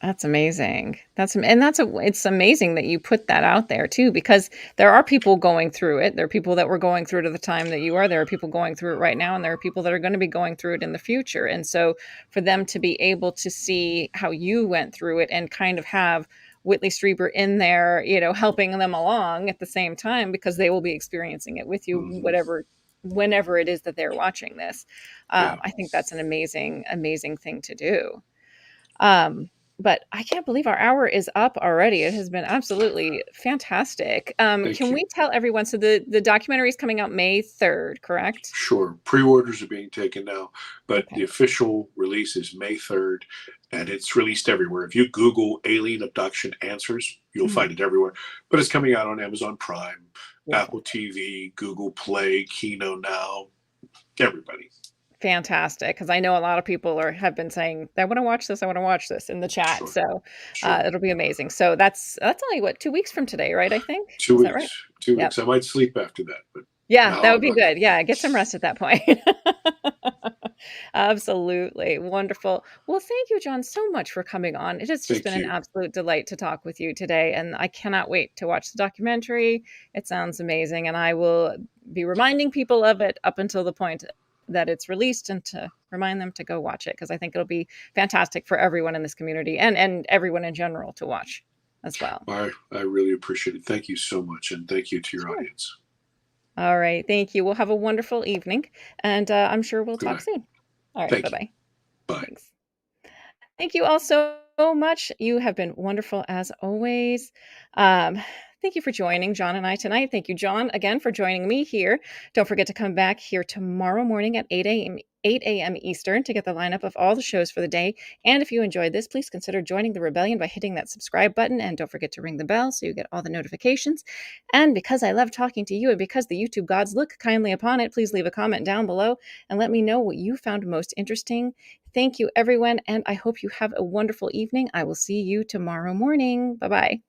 That's amazing. It's amazing that you put that out there too, because there are people going through it. There are people that were going through it at the time that you are. There are people going through it right now, and there are people that are going to be going through it in the future. And so for them to be able to see how you went through it and kind of have Whitley Strieber in there, helping them along at the same time, because they will be experiencing it with you, whenever it is that they're watching this. I think that's an amazing, amazing thing to do. But I can't believe our hour is up already. It has been absolutely fantastic. Can we tell everyone, so the documentary is coming out May 3rd, correct? Sure. Pre-orders are being taken now, but the official release is May 3rd, and it's released everywhere. If you Google alien abduction answers, you'll find it everywhere. But it's coming out on Amazon Prime, Apple TV, Google Play, Kino Now, everybody. Fantastic, because I know a lot of people have been saying, I want to watch this in the chat. So it'll be amazing. So that's only 2 weeks from today, right? I think 2 weeks. That right? 2 weeks. I might sleep after that, but that would be good. Yeah, get some rest at that point. Absolutely wonderful. Well, thank you, John, so much for coming on. It has just been an absolute delight to talk with you today, and I cannot wait to watch the documentary. It sounds amazing, and I will be reminding people of it up until the point that it's released, and to remind them to go watch it, because I think it'll be fantastic for everyone in this community and everyone in general to watch as well. I really appreciate it. Thank you so much, and thank you to your audience. All right, thank you. We'll have a wonderful evening, and I'm sure we'll talk soon. All right, bye-bye. Bye. Thanks. Thank you all so much. You have been wonderful as always. Thank you for joining John and I tonight. Thank you, John, again for joining me here. Don't forget to come back here tomorrow morning at 8 a.m. Eastern to get the lineup of all the shows for the day. And if you enjoyed this, please consider joining the Rebellion by hitting that subscribe button. And don't forget to ring the bell so you get all the notifications. And because I love talking to you, and because the YouTube gods look kindly upon it, please leave a comment down below and let me know what you found most interesting. Thank you, everyone, and I hope you have a wonderful evening. I will see you tomorrow morning. Bye-bye.